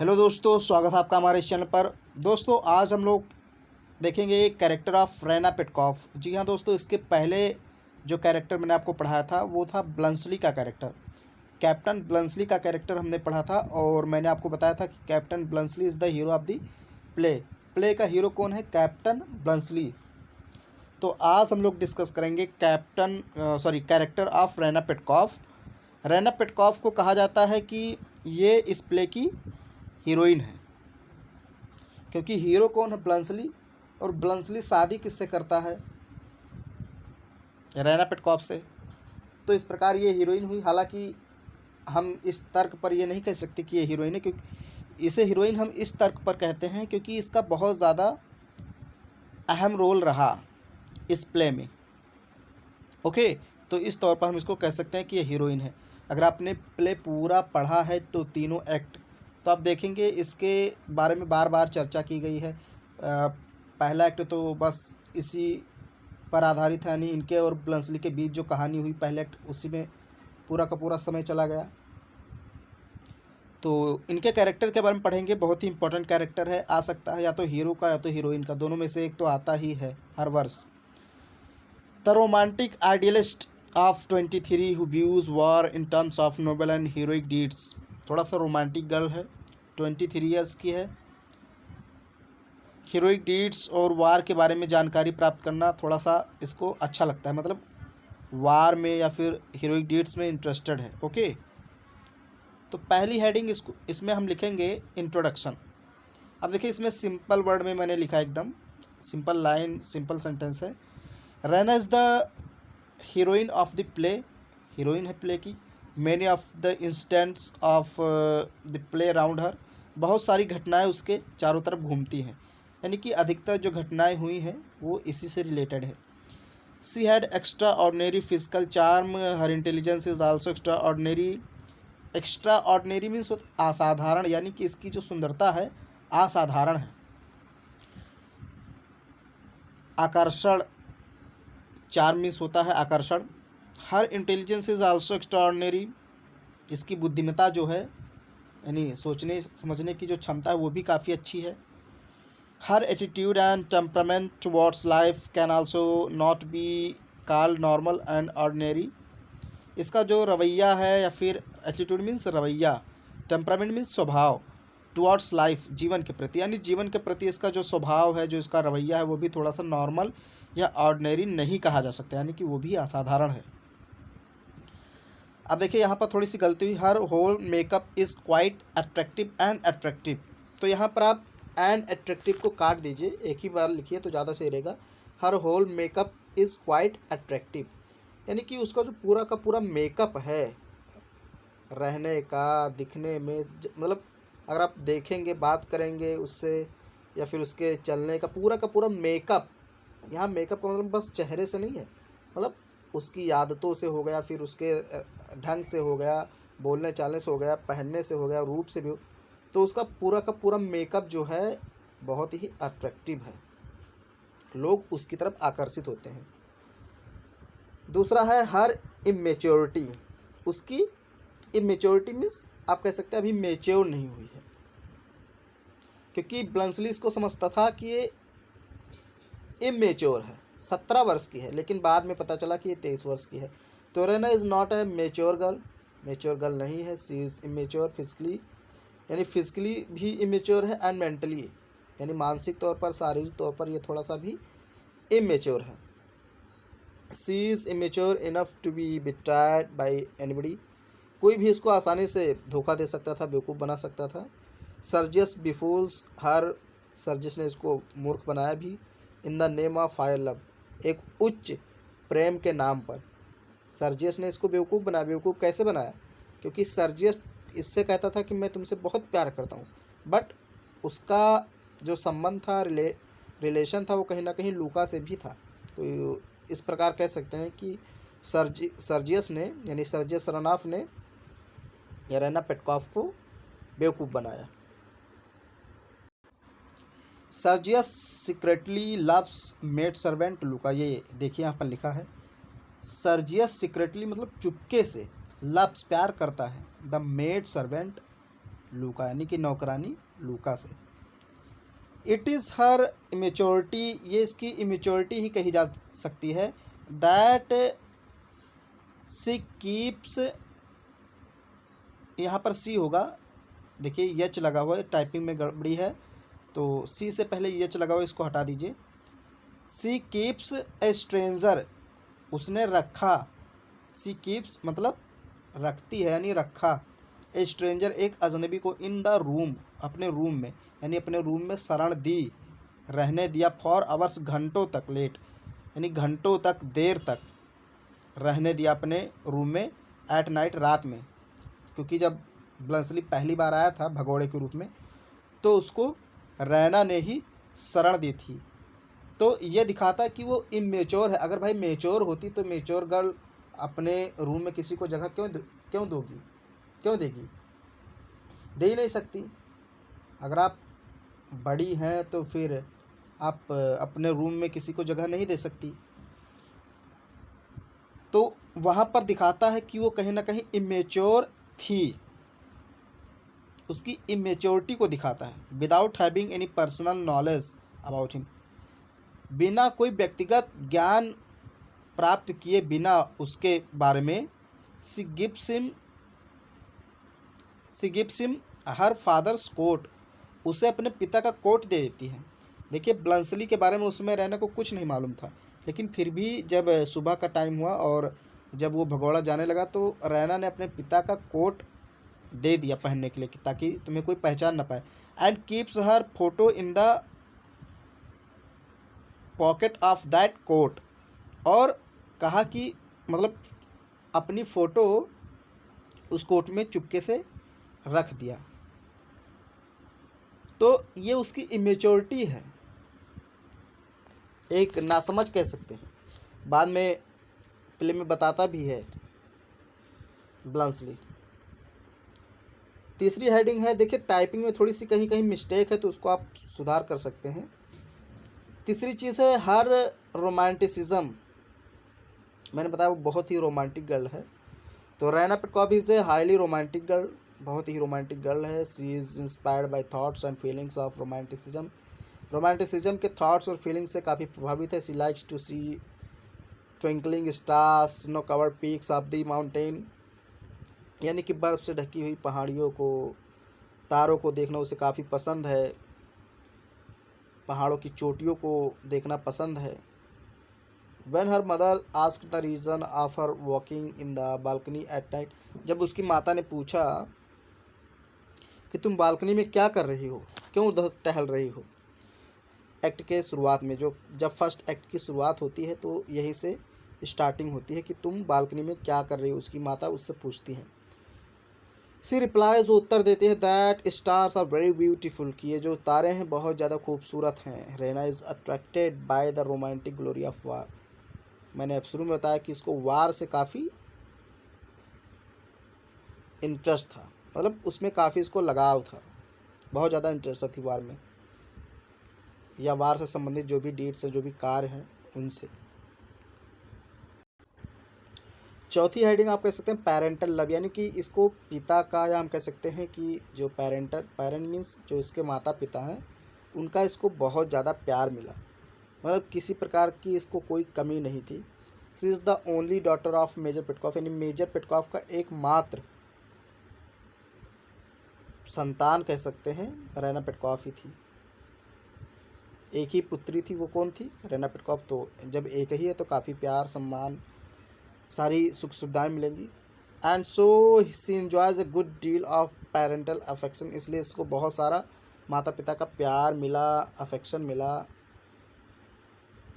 Hello दोस्तों, स्वागत है आपका हमारे इस चैनल पर। दोस्तों, आज हम लोग देखेंगे कैरेक्टर ऑफ रेना पेटकॉफ। जी हाँ दोस्तों, इसके पहले जो कैरेक्टर मैंने आपको पढ़ाया था वो था ब्लंसली का कैरेक्टर। कैप्टन ब्लंसली का कैरेक्टर हमने पढ़ा था और मैंने आपको बताया था कि captain Bluntschli is the hero of the play. Play का हीरो कौन है? Captain Bluntschli. तो आज हम लोग डिस्कस करेंगे character of Raina Petkoff. Raina Petkoff को कहा जाता है कि ये इस प्ले की हीरोइन है, क्योंकि हीरो कौन है? ब्लंसली। और ब्लंसली शादी किससे करता है? रैना पेटकॉफ से। तो इस प्रकार ये हीरोइन हुई। हालांकि हम इस तर्क पर ये नहीं कह सकते कि ये हीरोइन है, क्योंकि इसे हीरोइन हम इस तर्क पर कहते हैं क्योंकि इसका बहुत ज़्यादा अहम रोल रहा इस प्ले में। ओके, तो इस तौर पर हम इसको कह सकते हैं कि ये हीरोइन है। अगर आपने प्ले पूरा पढ़ा है तो तीनों एक्ट तो आप देखेंगे इसके बारे में बार बार चर्चा की गई है। पहला एक्ट तो बस इसी पर आधारित है, यानी इनके और ब्लंसली के बीच जो कहानी हुई पहले एक्ट, उसी में पूरा का पूरा समय चला गया। तो इनके कैरेक्टर के बारे में पढ़ेंगे। बहुत ही इंपॉर्टेंट कैरेक्टर है, आ सकता है या तो हीरो का या तो हीरोइन का, दोनों में से एक तो आता ही है हर वर्ष। The romantic idealist of 23 who views war in terms of noble and heroic deeds. थोड़ा सा रोमांटिक गर्ल है, 23 ईयर्स की है। हीरोइक डीड्स और वार के बारे में जानकारी प्राप्त करना थोड़ा सा इसको अच्छा लगता है, मतलब वार में या फिर हीरोइक डीड्स में इंटरेस्टेड है। ओके, तो पहली हेडिंग इसमें हम लिखेंगे इंट्रोडक्शन। अब देखिए, इसमें सिंपल वर्ड में मैंने लिखा, एकदम सिंपल लाइन, सिंपल सेंटेंस है। Raina is the heroine of the play. Heroine है प्ले की। Many of the incidents of the play around her. बहुत सारी घटनाएं उसके चारों तरफ घूमती हैं, यानी कि अधिकतर जो घटनाएं हुई हैं वो इसी से रिलेटेड है। She had extra ordinary physical charm, her intelligence is also extra ordinary. Extra ordinary means असाधारण, यानी कि इसकी जो सुंदरता है असाधारण है। आकर्षण, चार्म मीन्स होता है आकर्षण। Her intelligence is also extraordinary. इसकी बुद्धिमत्ता जो है, यानी सोचने समझने की जो क्षमता है वो भी काफ़ी अच्छी है। Her attitude and temperament towards life can also not be called normal and ordinary. इसका जो रवैया है, या फिर एटीट्यूड मीन्स रवैया, टेम्परामेंट मीन्स स्वभाव, टुवर्ड्स लाइफ जीवन के प्रति, यानी जीवन के प्रति इसका जो स्वभाव है, जो इसका रवैया है, वो भी थोड़ा सा नॉर्मल या ऑर्डिनरी नहीं कहा जा सकता, यानी कि वो भी असाधारण है। अब देखिए, यहाँ पर थोड़ी सी गलती हुई। Her whole makeup is quite attractive and attractive. तो यहाँ पर आप एंड अट्रैक्टिव को काट दीजिए, एक ही बार लिखिए तो ज़्यादा सही रहेगा। Her whole makeup is quite attractive, यानी कि उसका जो पूरा का पूरा मेकअप है, रहने का, दिखने में, मतलब अगर आप देखेंगे, बात करेंगे उससे, या फिर उसके चलने का पूरा मेकअप। यहाँ मेकअप का मतलब बस चेहरे से नहीं है, मतलब उसकी आदतों से हो गया, फिर उसके ढंग से हो गया, बोलने चालने से हो गया, पहनने से हो गया, रूप से भी हो। तो उसका पूरा का पूरा मेकअप जो है बहुत ही अट्रैक्टिव है, लोग उसकी तरफ आकर्षित होते हैं। दूसरा है हर इमेच्योरिटी। उसकी इमेच्योरिटी मीन्स आप कह सकते हैं अभी मेच्योर नहीं हुई है, क्योंकि ब्लंसली इसको समझता था कि ये इमेच्योर है, 17 वर्ष की है, लेकिन बाद में पता चला कि ये 23 वर्ष की है। तो Raina is not a mature girl, mature girl नहीं है। सी इज़ इमेच्योर फिजिकली, यानी फिजिकली भी इमेच्योर है, एंड मेंटली, यानी मानसिक तौर पर, शारीरिक तौर पर ये थोड़ा सा भी इमेच्योर है। She is immature enough to be betrayed by anybody. कोई भी इसको आसानी से धोखा दे सकता था, बेवकूफ़ बना सकता था। सर्जियस बिफूल्स हर, सर्जियस ने इसको मूर्ख बनाया भी। In the name of fire love, एक उच्च प्रेम के नाम पर सर्जियस ने इसको बेवकूफ़ बनाया। बेवकूफ़ कैसे बनाया? क्योंकि सर्जियस इससे कहता था कि मैं तुमसे बहुत प्यार करता हूँ, बट उसका जो संबंध था, रिलेशन था, वो कहीं ना कहीं लूका से भी था। तो इस प्रकार कह सकते हैं कि सर्जियस ने, यानी सर्जियस सरनाफ ने रेना पेटकॉफ को बेवकूफ़ बनाया। Sergius secretly loves maid servant लूका। ये देखिए यहाँ पर लिखा है, सर्जियस सीक्रेटली मतलब चुपके से, लव्स प्यार करता है, द मेड सर्वेंट लूका, यानी कि नौकरानी लूका से। इट इज़ हर इमेच्योरिटी, ये इसकी इमेच्योरिटी ही कही जा सकती है। दैट सी कीप्स, यहाँ पर सी होगा, देखिए एच लगा हुआ है, टाइपिंग में गड़बड़ी है, तो सी से पहले एच लगा हुआ है, इसको हटा दीजिए। सी कीप्स ए स्ट्रेंजर, उसने रखा, सी कीप्स मतलब रखती है यानी रखा, ए स्ट्रेंजर एक अजनबी को, इन द रूम, अपने रूम में, यानी अपने रूम में शरण दी, रहने दिया, फॉर आवर्स, घंटों तक, लेट यानी घंटों तक, देर तक रहने दिया अपने रूम में, एट नाइट, रात में, क्योंकि जब ब्लंसली पहली बार आया था भगोड़े के रूप में तो उसको रैना ने ही शरण दी थी। तो ये दिखाता है कि वो इमेच्योर है। अगर भाई मेच्योर होती तो मेच्योर गर्ल अपने रूम में किसी को जगह क्यों दोगी, क्यों देगी, दे ही नहीं सकती। अगर आप बड़ी हैं तो फिर आप अपने रूम में किसी को जगह नहीं दे सकती। तो वहाँ पर दिखाता है कि वो कहीं ना कहीं इमेच्योर थी, उसकी इमेच्योरिटी को दिखाता है। Without having any personal knowledge about him, बिना कोई व्यक्तिगत ज्ञान प्राप्त किए बिना उसके बारे में, she gives him her father's coat, उसे अपने पिता का कोट दे देती है। देखिए ब्लंसली के बारे में उसमें रहने को कुछ नहीं मालूम था, लेकिन फिर भी जब सुबह का टाइम हुआ और जब वो भगोड़ा जाने लगा तो रैना ने अपने पिता का कोट दे दिया पहनने के लिए, ताकि तुम्हें कोई पहचान ना पाए। And keeps her photo in the pocket of that coat, और कहा कि मतलब अपनी फ़ोटो उस कोट में चुपके से रख दिया। तो ये उसकी इमेच्योरिटी है, एक नासमझ कह सकते हैं। बाद में फिल्म में बताता भी है ब्लंसली। तीसरी हेडिंग है, देखिए टाइपिंग में थोड़ी सी कहीं कहीं मिस्टेक है तो उसको आप सुधार कर सकते हैं। तीसरी चीज़ है हर रोमांटिसिज्म, मैंने बताया वो बहुत ही रोमांटिक गर्ल है। तो Raina Petkoff is a highly romantic girl, बहुत ही रोमांटिक गर्ल है। She is inspired by thoughts and feelings of romanticism, romanticism के थॉट्स और फीलिंग्स से काफ़ी प्रभावित है। She likes to see twinkling stars, snow covered peaks of the mountain, यानी कि बर्फ़ से ढकी हुई पहाड़ियों को, तारों को देखना उसे काफ़ी पसंद है, पहाड़ों की चोटियों को देखना पसंद है। When her mother asked the reason of her walking in the balcony at night, जब उसकी माता ने पूछा कि तुम बालकनी में क्या कर रही हो, क्यों उधर टहल रही हो। एक्ट के शुरुआत में जब फर्स्ट एक्ट की शुरुआत होती है तो यहीं से स्टार्टिंग होती है कि तुम बालकनी में क्या कर रही हो, उसकी माता उससे पूछती हैं। सी रिप्लाइज, वो उत्तर देती है, that stars are very beautiful, कि ये जो तारे हैं बहुत ज़्यादा खूबसूरत हैं। Raina is attracted by the romantic glory of war, मैंने अब शुरू में बताया कि इसको वार से काफ़ी इंटरेस्ट था, मतलब उसमें काफ़ी इसको लगाव था, बहुत ज़्यादा इंटरेस्ट थी वार में, या वार से संबंधित जो भी डीड्स हैं, जो भी कार्य हैं उनसे। चौथी हेडिंग आप कह सकते हैं पेरेंटल लव, यानी कि इसको पिता का, या हम कह सकते हैं कि जो पेरेंट मीन्स जो इसके माता पिता हैं उनका इसको बहुत ज़्यादा प्यार मिला, मतलब किसी प्रकार की इसको कोई कमी नहीं थी। She is the only daughter of major Petkoff, यानी मेजर पेटकॉफ का एकमात्र संतान कह सकते हैं रैना पेटकॉफ ही थी। एक ही पुत्री थी, वो कौन थी, रैना पेटकॉफ। तो जब एक ही है तो काफ़ी प्यार सम्मान सारी सुख सुविधाएँ मिलेंगी। And so she enjoys a good deal of parental affection, इसलिए इसको बहुत सारा माता पिता का प्यार मिला, अफेक्शन मिला,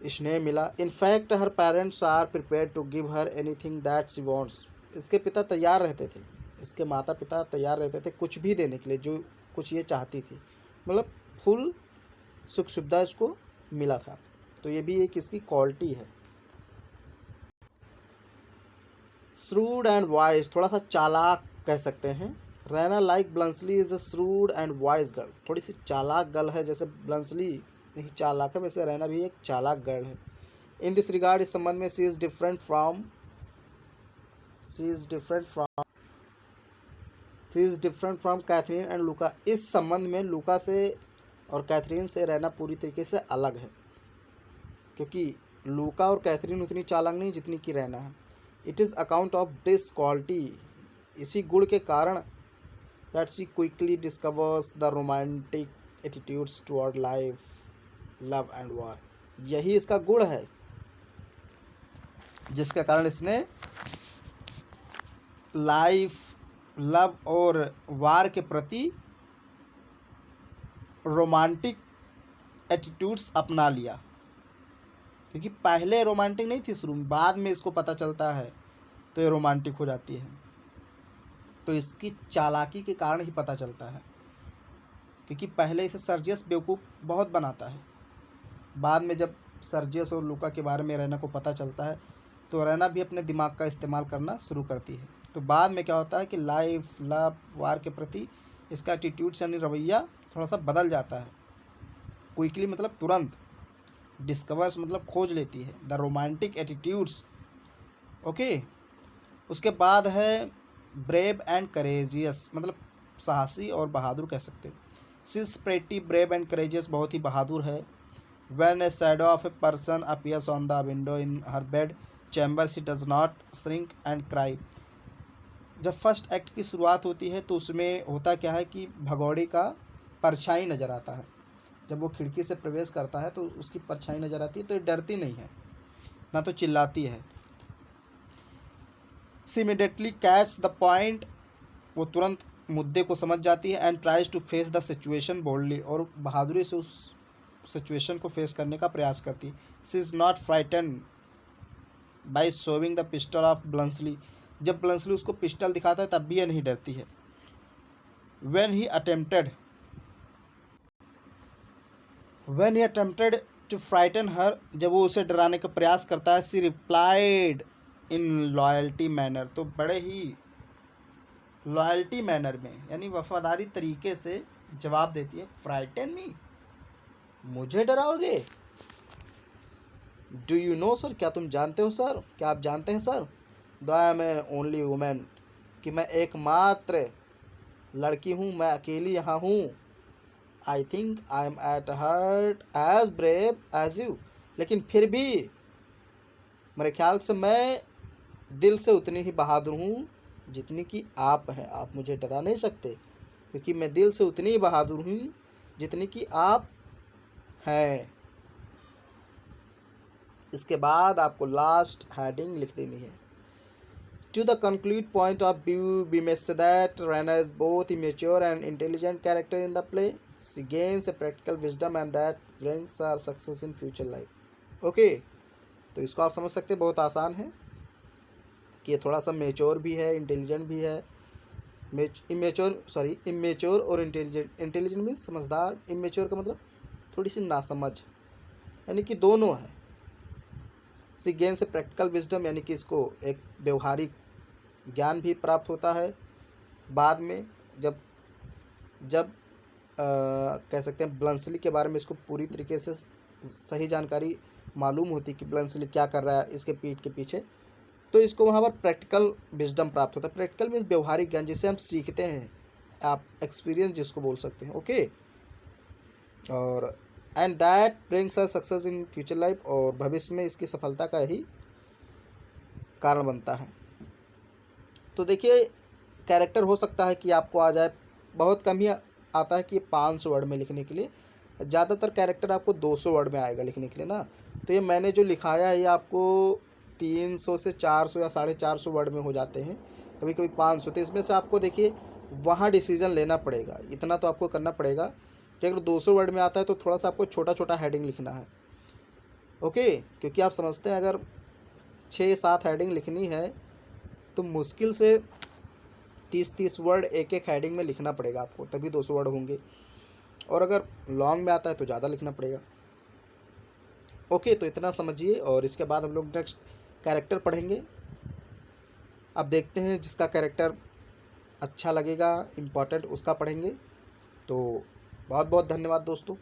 स्नेह मिला। In fact her parents are prepare to give her anything that she wants, इसके पिता तैयार रहते थे, इसके माता पिता तैयार रहते थे कुछ भी देने के लिए जो कुछ ये चाहती थी, मतलब फुल सुख सुविधा इसको मिला था। तो ये भी एक इसकी क्वालिटी है। श्रूड एंड वाइज, थोड़ा सा चालाक कह सकते हैं। Raina like Bluntschli is a shrewd and wise girl, थोड़ी सी चालाक गर्ल है, जैसे ब्लंसली नहीं चालाक है वैसे रैना भी एक चालाक गर्ल है। इन दिस रिगार्ड, इस संबंध में she is different from she is different from Catherine and Louka. इस संबंध में लूका से और कैथरीन से रैना पूरी तरीके से अलग है, क्योंकि लूका और कैथरीन उतनी चालाक नहीं जितनी कि रैना है। It is account of this quality, इसी गुण के कारण that she quickly discovers the romantic attitudes toward life, love and war. यही इसका गुण है जिसके कारण इसने लाइफ, लव और वार के प्रति रोमांटिक एटीट्यूड्स अपना लिया, क्योंकि पहले रोमांटिक नहीं थी शुरू में, बाद में इसको पता चलता है तो ये रोमांटिक हो जाती है। तो इसकी चालाकी के कारण ही पता चलता है, क्योंकि पहले इसे सर्जियस बेवकूफ़ बहुत बनाता है। बाद में जब सर्जियस और लूका के बारे में रैना को पता चलता है तो रैना भी अपने दिमाग का इस्तेमाल करना शुरू करती है। तो बाद में क्या होता है कि लाइफ, लव, वार के प्रति इसका एटीट्यूड्स यानी रवैया थोड़ा सा बदल जाता है। क्विकली मतलब तुरंत, डिस्कवर्स मतलब खोज लेती है द रोमांटिक एटीट्यूड्स। ओके, उसके बाद है ब्रेव एंड करेजियस, मतलब साहसी और बहादुर कह सकते हो। She is pretty brave and courageous, बहुत ही बहादुर है। When A shadow of a person appears on the window in her bed chamber she does not shrink and cry. जब फर्स्ट एक्ट की शुरुआत होती है तो उसमें होता क्या है कि भगौड़े का परछाई नज़र आता है। जब वो खिड़की से प्रवेश करता है तो उसकी परछाई नज़र आती है, तो ये डरती नहीं है, ना तो चिल्लाती है। She immediately catch the point, वो तुरंत मुद्दे को समझ जाती है। And tries to face the situation boldly, और बहादुरी से उस सिचुएशन को फेस करने का प्रयास करती है। She is not frightened by showing the pistol of Bluntschli, जब ब्लंसली उसको पिस्टल दिखाता है तब भी यह नहीं डरती है। When he attempted to frighten her, जब वो उसे डराने का प्रयास करता है, she replied in loyalty manner, तो बड़े ही लॉयल्टी मैनर में यानी वफादारी तरीके से जवाब देती है। फ्राइटन मी, मुझे डराओगे? डू यू नो सर, क्या तुम जानते हो सर, क्या आप जानते हैं सर, दो आई एम ओनली वुमेन, कि मैं एकमात्र लड़की हूँ, मैं अकेली यहाँ हूँ। I think I am at heart as brave as you, लेकिन फिर भी मेरे ख्याल से मैं दिल से उतनी ही बहादुर हूँ जितनी कि आप हैं। आप मुझे डरा नहीं सकते, क्योंकि मैं दिल से उतनी ही बहादुर हूँ जितनी कि आप हैं। इसके बाद आपको लास्ट हेडिंग लिख देनी है। To the conclude point of view, we may say that Rana is both immature and intelligent character in the play. She gains a practical wisdom and that brings her success in future life. Okay, तो इसको आप समझ सकते हैं, बहुत आसान है कि ये थोड़ा सा मेच्योर भी है, इंटेलिजेंट भी है। इमेच्योर और इंटेलिजेंट। इंटेलिजेंट मीन्स समझदार, इमेच्योर का मतलब थोड़ी सी नासमझ, यानी कि दोनों है। सी गेन से प्रैक्टिकल विजडम, यानी कि इसको एक व्यवहारिक ज्ञान भी प्राप्त होता है बाद में, जब कह सकते हैं ब्लंसली के बारे में इसको पूरी तरीके से सही जानकारी मालूम होती कि ब्लंसली क्या कर रहा है इसके पीठ के पीछे, तो इसको वहाँ पर प्रैक्टिकल विजडम प्राप्त होता है। प्रैक्टिकल मीन्स व्यवहारिक ज्ञान, जिसे हम सीखते हैं, आप एक्सपीरियंस जिसको बोल सकते हैं। ओके, और and that brings a success in future life, और भविष्य में इसकी सफलता का ही कारण बनता है। तो देखिए, कैरेक्टर हो सकता है कि आपको आ जाए, बहुत कम ही आता है कि 500 वर्ड में लिखने के लिए, ज़्यादातर कैरेक्टर आपको 200 वर्ड में आएगा लिखने के लिए ना। तो ये मैंने जो लिखाया है ये आपको 300 से 400 या 450 वर्ड में हो जाते हैं, कभी कभी 500। तो इसमें से आपको देखिए वहाँ डिसीज़न लेना पड़ेगा, इतना तो आपको करना पड़ेगा कि अगर 200 वर्ड में आता है तो थोड़ा सा आपको छोटा छोटा हेडिंग लिखना है। ओके, क्योंकि आप समझते हैं अगर 6-7 हेडिंग लिखनी है तो मुश्किल से 30-30 वर्ड एक एक हेडिंग में लिखना पड़ेगा आपको, तभी 200 वर्ड होंगे। और अगर लॉन्ग में आता है तो ज़्यादा लिखना पड़ेगा। ओके, तो इतना समझिए, और इसके बाद हम लोग नेक्स्ट कैरेक्टर पढ़ेंगे। अब देखते हैं जिसका कैरेक्टर अच्छा लगेगा, इम्पोर्टेंट, उसका पढ़ेंगे। तो बहुत बहुत धन्यवाद दोस्तों।